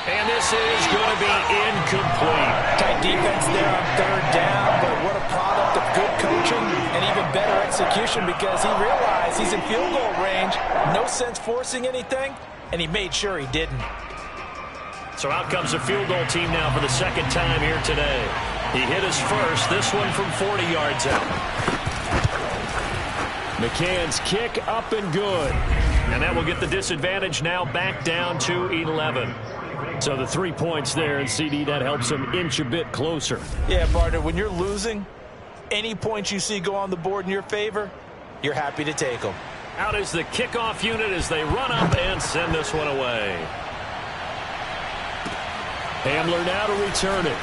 And this is going to be incomplete. Tight defense there on 3rd down, but what a product of good coaching and even better execution because he realized he's in field goal range. No sense forcing anything, and he made sure he didn't. So out comes the field goal team now for the 2nd time here today. He hit his first, this one from 40 yards out. McCann's kick up and good. And that will get the disadvantage now back down to 11. So the 3 points there, and CD, that helps them inch a bit closer. Yeah, partner, when you're losing, any points you see go on the board in your favor, you're happy to take them. Out is the kickoff unit as they run up and send this one away. Hamler now to return it.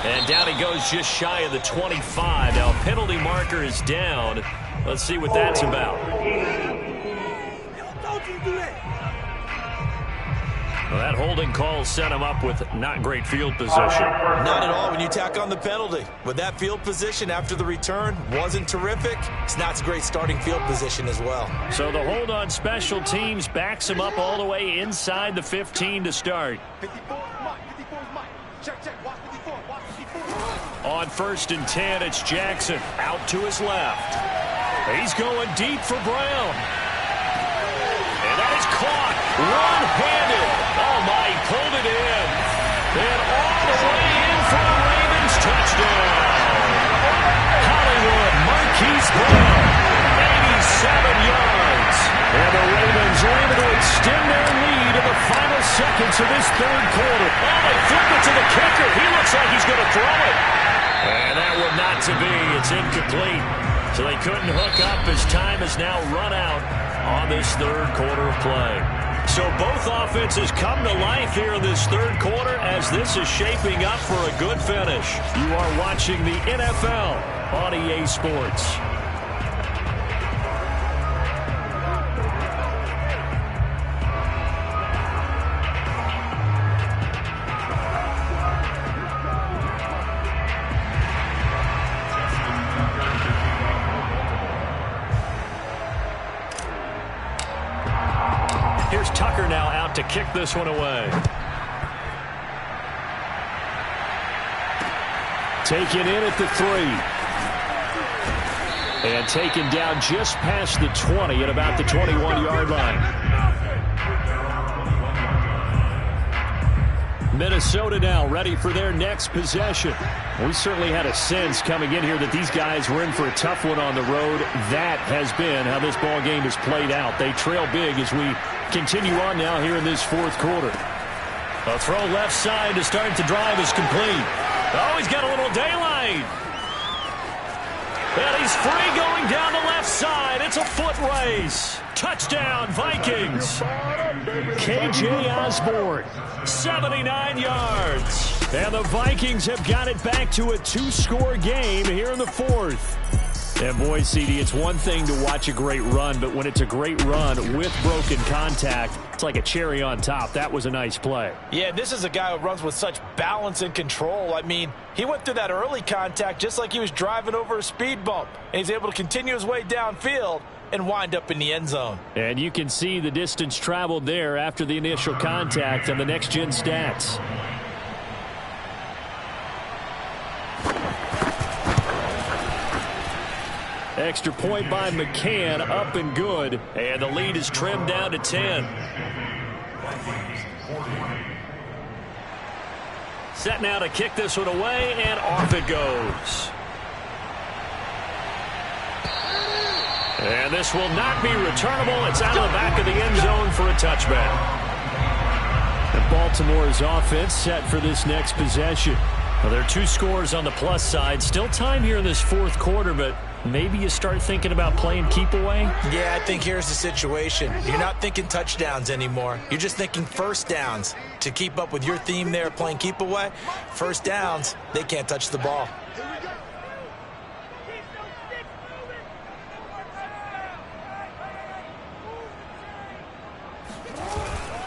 And down he goes just shy of the 25. Now penalty marker is down. Let's see what that's about. Well, that holding call set him up with not great field position. Not at all when you tack on the penalty. With that field position after the return wasn't terrific, it's not a great starting field position as well. So the hold on special teams backs him up all the way inside the 15 to start. On 1st and 10, it's Jackson out to his left. He's going deep for Brown. And that is caught one-handed. Oh, my, he pulled it in. And all the way in for a Ravens touchdown. Hollywood Marquise Brown, 87 yards. And the Ravens are able to extend their lead in the final seconds of this 3rd quarter. Oh, they flip it to the kicker. He looks like he's going to throw it. And that one not to be. It's incomplete. So they couldn't hook up as time has now run out on this 3rd quarter of play. So both offenses come to life here in this 3rd quarter as this is shaping up for a good finish. You are watching the NFL on EA Sports. Here's Tucker now out to kick this one away. Taken in at the 3. And taken down just past the 20 at about the 21-yard line. Minnesota now ready for their next possession. We certainly had a sense coming in here that these guys were in for a tough one on the road. That has been how this ball game has played out. They trail big as we continue on now here in this 4th quarter. A throw left side to start the drive is complete. Oh, he's got a little daylight. And he's free going down the left side. It's a foot race. Touchdown, Vikings. KJ Osborne, 79 yards. And the Vikings have got it back to a 2-score game here in the 4th. And boy, CD, it's one thing to watch a great run, but when it's a great run with broken contact, it's like a cherry on top. That was a nice play. Yeah, this is a guy who runs with such balance and control. I mean, he went through that early contact just like he was driving over a speed bump. And he's able to continue his way downfield and wind up in the end zone. And you can see the distance traveled there after the initial contact on the next-gen stats. Extra point by McCann, up and good. And the lead is trimmed down to 10. Set now to kick this one away, and off it goes. And this will not be returnable. It's out of the back of the end zone for a touchback. And Baltimore's offense set for this next possession. Well, there are 2 scores on the plus side. Still time here in this 4th quarter, but maybe you start thinking about playing keep away? Yeah, I think here's the situation. You're not thinking touchdowns anymore. You're just thinking first downs. To keep up with your theme there, playing keep away, first downs, they can't touch the ball.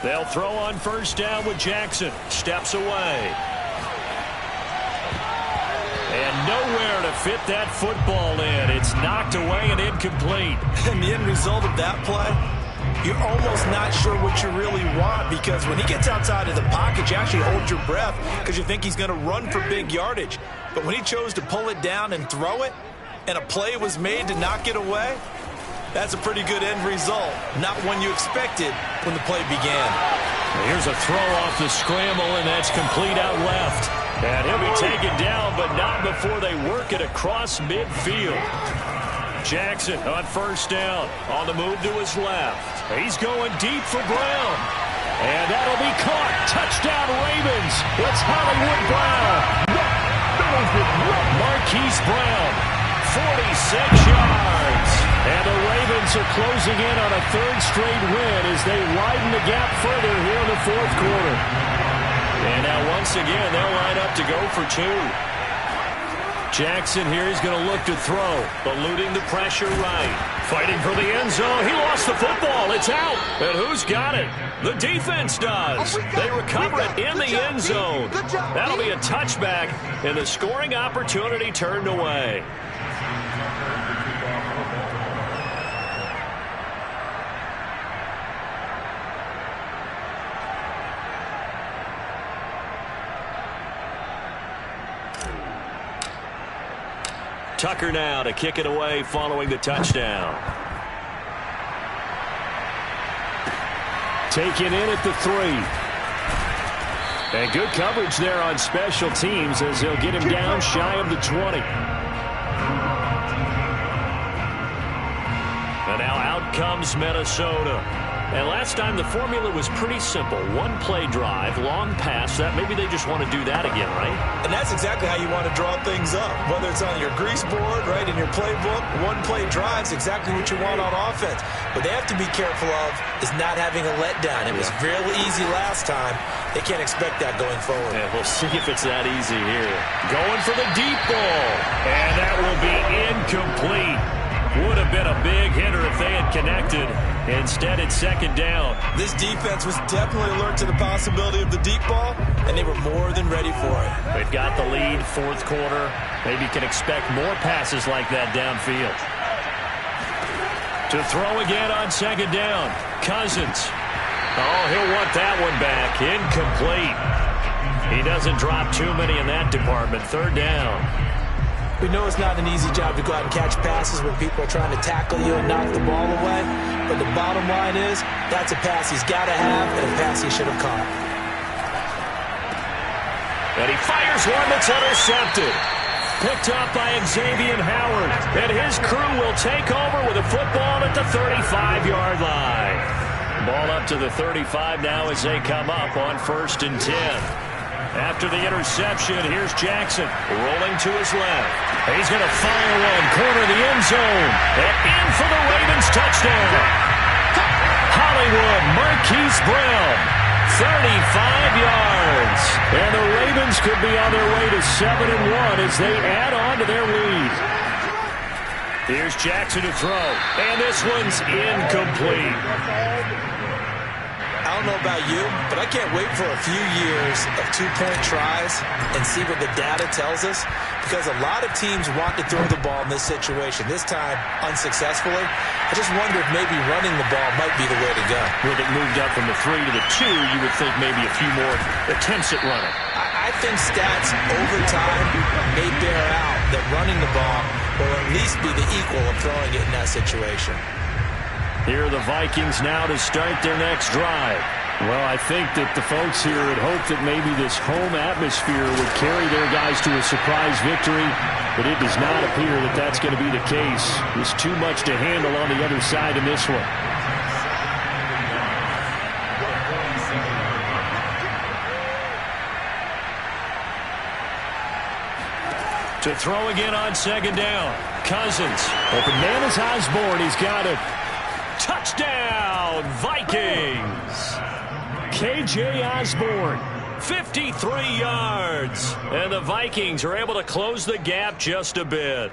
They'll throw on 1st down with Jackson. Steps away. And nowhere to fit that football in. It's knocked away and incomplete. And the end result of that play, you're almost not sure what you really want, because when he gets outside of the pocket, you actually hold your breath because you think he's going to run for big yardage. But when he chose to pull it down and throw it, and a play was made to knock it away, that's a pretty good end result. Not one you expected when the play began. Here's a throw off the scramble, and that's complete out left. And he'll be taken down, but not before they work it across midfield. Jackson on first down. On the move to his left. He's going deep for Brown. And that'll be caught. Touchdown, Ravens. It's Hollywood Brown. Marquise Brown, 46 yards. And the Ravens are closing in on a third straight win as they widen the gap further here in the fourth quarter. And now once again, they'll line up to go for two. Jackson here is going to look to throw, eluding the pressure right. Fighting for the end zone. He lost the football. It's out. And who's got it? The defense does. They recover it in the end zone. That'll be a touchback, and the scoring opportunity turned away. Tucker now to kick it away following the touchdown. Taken in at the 3. And good coverage there on special teams as they'll get him down shy of the 20. And now out comes Minnesota. And last time the formula was pretty simple. One play drive, long pass. That maybe they just want to do that again, right? And that's exactly how you want to draw things up. Whether it's on your grease board, right, in your playbook, one play drive's exactly what you want on offense. What they have to be careful of is not having a letdown. It was real easy last time. They can't expect that going forward. Yeah, we'll see if it's that easy here. Going for the deep ball. And that will be incomplete. Would have been a big hitter if they had connected. Instead, it's second down. This defense was definitely alert to the possibility of the deep ball, and they were more than ready for it. They've got the lead, fourth quarter. Maybe can expect more passes like that downfield. To throw again on second down. Cousins. Oh, he'll want that one back. Incomplete. He doesn't drop too many in that department. Third down. We know it's not an easy job to go out and catch passes when people are trying to tackle you and knock the ball away. But the bottom line is, that's a pass he's got to have and a pass he should have caught. And he fires one that's intercepted. Picked up by Xavier Howard. And his crew will take over with a football at the 35-yard line. Ball up to the 35 now as they come up on 1st and 10. After the interception, here's Jackson rolling to his left. He's going to fire one, corner of the end zone, and in for the Ravens touchdown. Hollywood, Marquise Brown, 35 yards. And the Ravens could be on their way to 7-1 as they add on to their lead. Here's Jackson to throw, and this one's incomplete. I don't know about you, but I can't wait for a few years of two-point tries and see what the data tells us, because a lot of teams want to throw the ball in this situation. This time, unsuccessfully. I just wonder if maybe running the ball might be the way to go. With it moved up from the 3 to the 2, you would think maybe a few more attempts at running. I think stats over time may bear out that running the ball will at least be the equal of throwing it in that situation. Here are the Vikings now to start their next drive. Well, I think that the folks here had hoped that maybe this home atmosphere would carry their guys to a surprise victory, but it does not appear that that's going to be the case. There's too much to handle on the other side in this one. To throw again on second down. Cousins. Open man is Osborne. He's got it. Touchdown, Vikings. K.J. Osborne, 53 yards. And the Vikings are able to close the gap just a bit.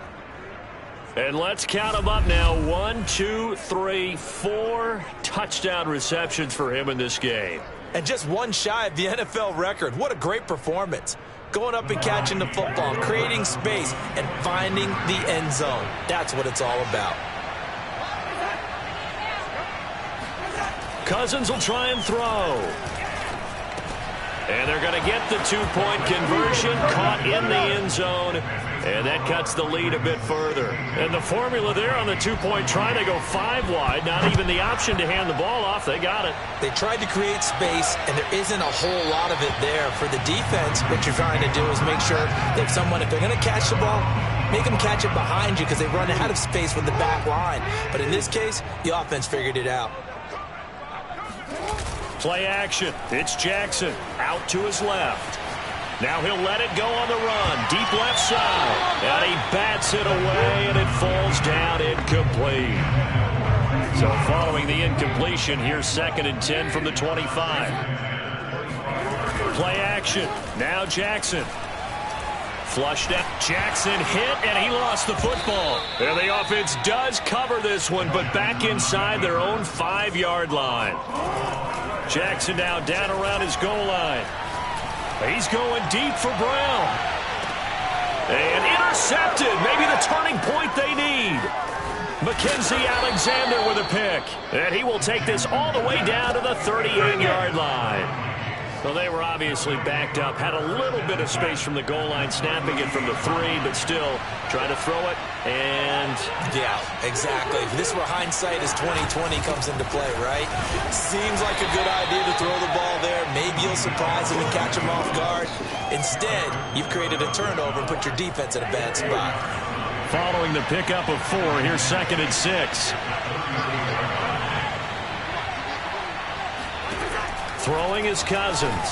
And let's count them up now. 1, 2, 3, 4 touchdown receptions for him in this game. And just one shy of the NFL record. What a great performance. Going up and catching the football, creating space, and finding the end zone. That's what it's all about. Cousins will try and throw. And they're going to get the two-point conversion, caught in the end zone, and that cuts the lead a bit further. And the formula there on the two-point try, they go 5 wide, not even the option to hand the ball off. They got it. They tried to create space, and there isn't a whole lot of it there. For the defense, what you're trying to do is make sure that if they're going to catch the ball, make them catch it behind you because they run out of space with the back line. But in this case, the offense figured it out. Play action. It's Jackson out to his left. Now he'll let it go on the run. Deep left side. And he bats it away, and it falls down incomplete. So following the incompletion, here's 2nd and 10 from the 25. Play action. Now Jackson. Flushed out. Jackson hit, and he lost the football. And the offense does cover this one, but back inside their own 5-yard line. Jackson now down around his goal line. He's going deep for Brown. And intercepted. Maybe the turning point they need. Mackenzie Alexander with a pick. And he will take this all the way down to the 38-yard line. Well, they were obviously backed up. Had a little bit of space from the goal line, snapping it from the 3, but still trying to throw it. And yeah, exactly. If this were hindsight as 2020 comes into play, right? Seems like a good idea to throw the ball there. Maybe you'll surprise him and catch him off guard. Instead, you've created a turnover and put your defense in a bad spot. Following the pickup of 4, here's 2nd and 6. Throwing is Cousins.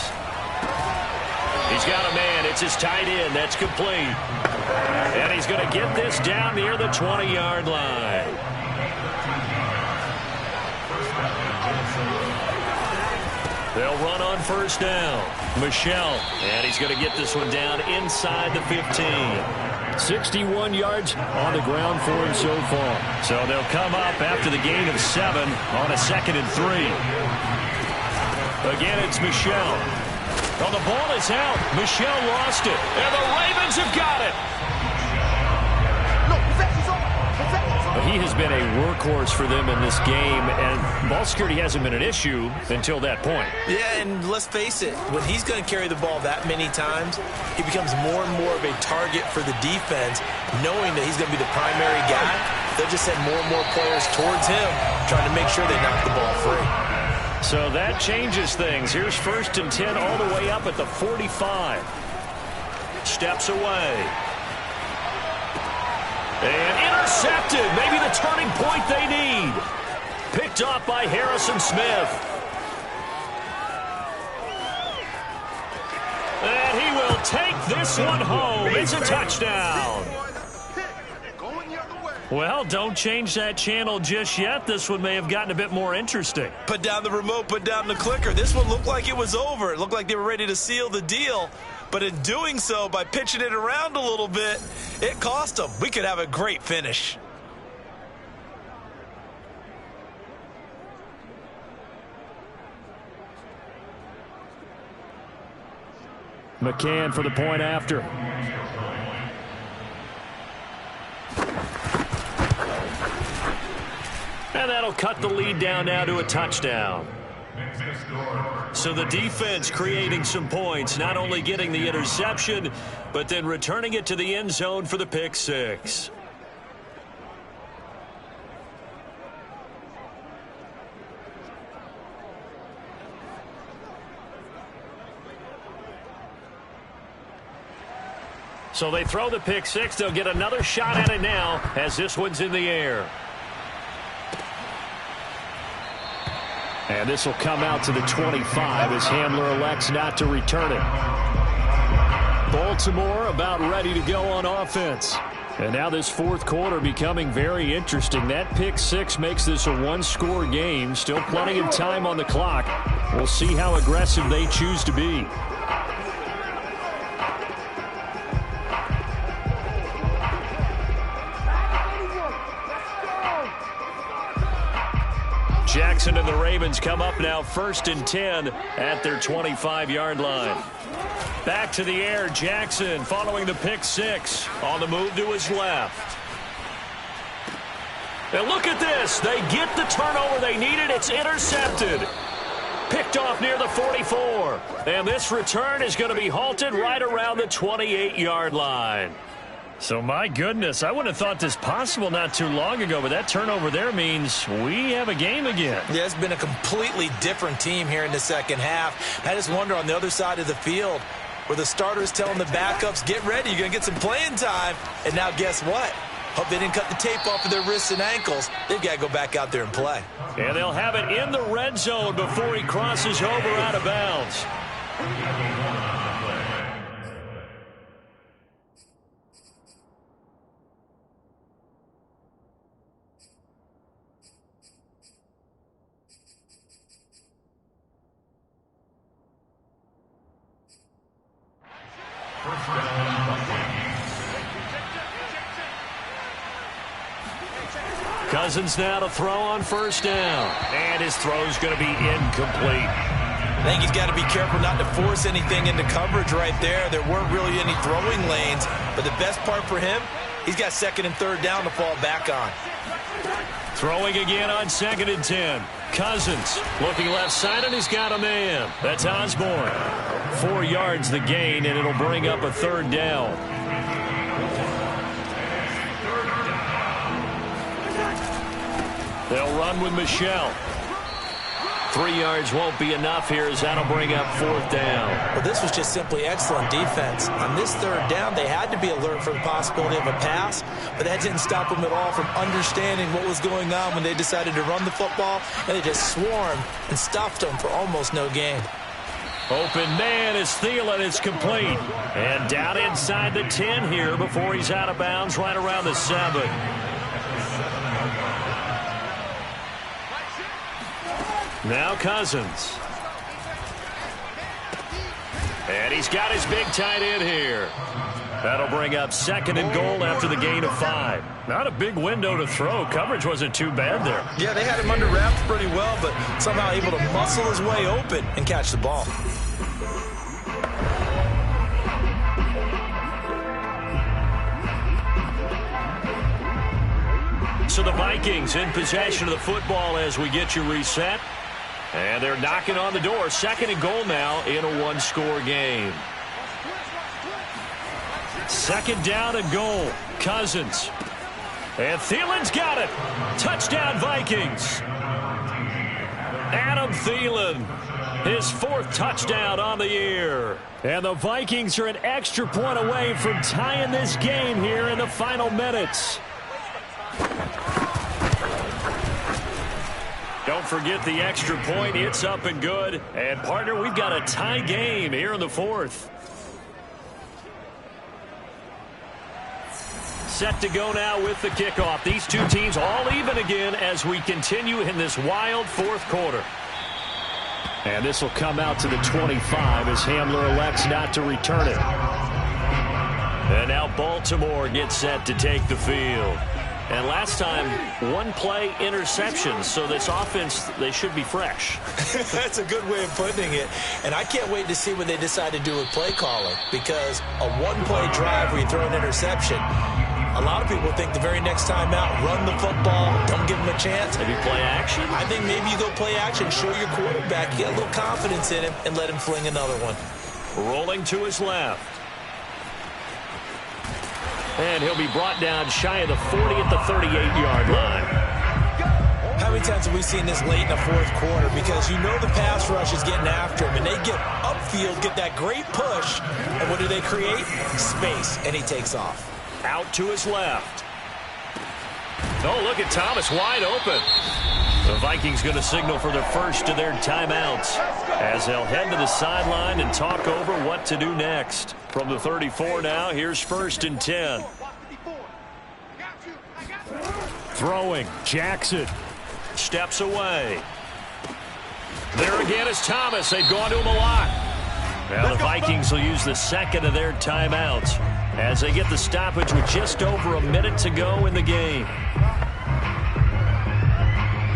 He's got a man. It's his tight end. That's complete. And he's going to get this down near the 20-yard line. They'll run on 1st down. Michelle. And he's going to get this one down inside the 15. 61 yards on the ground for him so far. So they'll come up after the gain of 7 on a 2nd and 3. Again, it's Michelle. Oh, the ball is out. Michelle lost it. And the Ravens have got it. He has been a workhorse for them in this game, and ball security hasn't been an issue until that point. Yeah, and let's face it, when he's going to carry the ball that many times, he becomes more and more of a target for the defense, knowing that he's going to be the primary guy. They'll just send more and more players towards him, trying to make sure they knock the ball free. So that changes things. Here's 1st and 10 all the way up at the 45. Steps away. And intercepted. Maybe the turning point they need. Picked off by Harrison Smith. And he will take this one home. It's a touchdown. Well, don't change that channel just yet. This one may have gotten a bit more interesting. Put down the remote, put down the clicker. This one looked like it was over. It looked like they were ready to seal the deal. But in doing so, by pitching it around a little bit, it cost them. We could have a great finish. McCann for the point after. And that'll cut the lead down now to a touchdown. So the defense creating some points, not only getting the interception, but then returning it to the end zone for the pick 6. So they throw the pick 6. They'll get another shot at it now as this one's in the air. And this will come out to the 25 as Hamler elects not to return it. Baltimore about ready to go on offense. And now this 4th quarter becoming very interesting. That pick 6 makes this a 1-score game. Still plenty of time on the clock. We'll see how aggressive they choose to be. Jackson and the Ravens come up now 1st and 10 at their 25-yard line. Back to the air, Jackson following the pick 6 on the move to his left. And look at this. They get the turnover they needed. It's intercepted. Picked off near the 44. And this return is going to be halted right around the 28-yard line. So, my goodness, I wouldn't have thought this possible not too long ago, but that turnover there means we have a game again. Yeah, it's been a completely different team here in the second half. I just wonder on the other side of the field, where the starter is telling the backups, get ready, you're going to get some playing time. And now guess what? Hope they didn't cut the tape off of their wrists and ankles. They've got to go back out there and play. And they'll have it in the red zone before he crosses over out of bounds. Cousins now to throw on first down. And his throw's going to be incomplete. I think he's got to be careful not to force anything into coverage right there. There weren't really any throwing lanes. But the best part for him, he's got second and third down to fall back on. Throwing again on 2nd and 10. Cousins looking left side, and he's got a man. That's Osborne. 4 yards the gain, and it'll bring up a third down. They'll run with Michelle. 3 yards won't be enough here as that'll bring up 4th down. Well, this was just simply excellent defense. On this third down, they had to be alert for the possibility of a pass, but that didn't stop them at all from understanding what was going on when they decided to run the football, and they just swarmed and stuffed them for almost no gain. Open man is Thielen. It's complete. And down inside the 10 here before he's out of bounds right around the 7. Now Cousins. And he's got his big tight end here. That'll bring up 2nd and goal after the gain of 5. Not a big window to throw. Coverage wasn't too bad there. Yeah, they had him under wraps pretty well, but somehow able to muscle his way open and catch the ball. So the Vikings in possession of the football as we get you reset. And they're knocking on the door. 2nd and goal now in a one-score game. 2nd down and goal. Cousins. And Thielen's got it. Touchdown Vikings. Adam Thielen. His 4th touchdown on the year. And the Vikings are an extra point away from tying this game here in the final minutes. Don't forget the extra point. It's up and good. And, partner, we've got a tie game here in the 4th. Set to go now with the kickoff. These two teams all even again as we continue in this wild 4th quarter. And this will come out to the 25 as Hamler elects not to return it. And now Baltimore gets set to take the field. And last time, 1-play interception, so this offense, they should be fresh. That's a good way of putting it. And I can't wait to see what they decide to do with play calling, because a 1-play drive where you throw an interception, a lot of people think the very next time out, run the football, don't give him a chance. Maybe play action? I think maybe you go play action, show your quarterback, get a little confidence in him, and let him fling another one. Rolling to his left. And he'll be brought down shy of the 40 at the 38-yard line. How many times have we seen this late in the 4th quarter? Because you know the pass rush is getting after him, and they get upfield, get that great push, and what do they create? Space, and he takes off. Out to his left. Oh, look at Thomas wide open. The Vikings going to signal for their first of their timeouts as they'll head to the sideline and talk over what to do next. From the 34 now, here's 1st and 10. Throwing, Jackson. Steps away. There again is Thomas. They've gone to him a lot. Now the Vikings will use the 2nd of their timeouts as they get the stoppage with just over a minute to go in the game.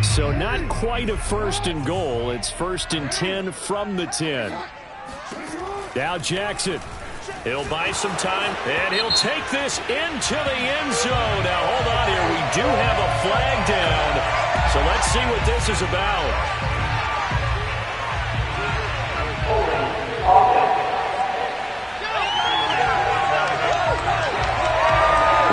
So not quite a 1st and goal. It's 1st and 10 from the 10. Now Jackson. He'll buy some time, and he'll take this into the end zone. Now, hold on here. We do have a flag down. So let's see what this is about.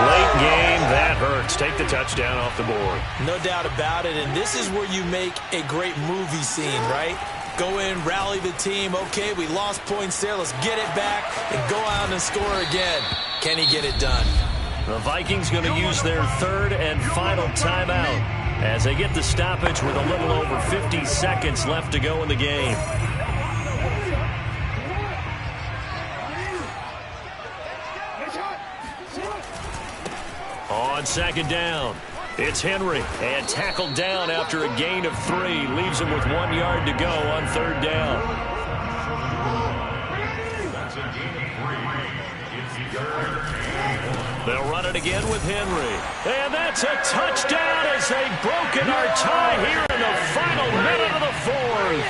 Late game, that hurts. Take the touchdown off the board. No doubt about it, and this is where you make a great movie scene, right? Go in, rally the team. Okay, we lost points there. Let's get it back and go out and score again. Can he get it done? The Vikings going to use their third and final timeout as they get the stoppage with a little over 50 seconds left to go in the game. On second down, it's Henry, and tackled down after a gain of 3. Leaves him with 1 yard to go on third down. They'll run it again with Henry. And that's a touchdown as they've broken our tie here in the final minute of the fourth.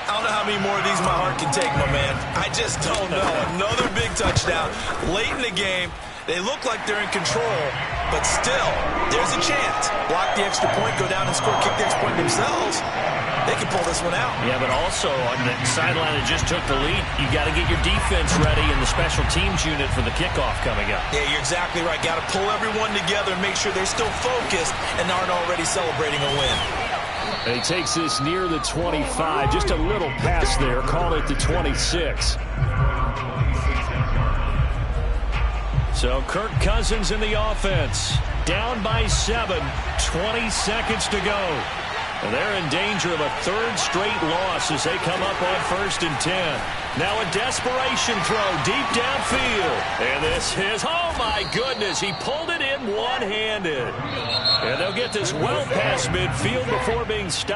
I don't know how many more of these my heart can take, my man. I just don't know. Another big touchdown late in the game. They look like they're in control, but still, there's a chance. Block the extra point, go down and score, kick the extra point themselves. They can pull this one out. Yeah, but also on the sideline that just took the lead, you got to get your defense ready in the special teams unit for the kickoff coming up. Yeah, you're exactly right. Got to pull everyone together and make sure they're still focused and aren't already celebrating a win. And he takes this near the 25, just a little pass there, call it the 26. So Kirk Cousins in the offense, down by 7, 20 seconds to go. And they're in danger of a third straight loss as they come up on 1st and 10. Now a desperation throw deep downfield. And this is, oh my goodness, he pulled it in one-handed. And they'll get this well past midfield before being stopped.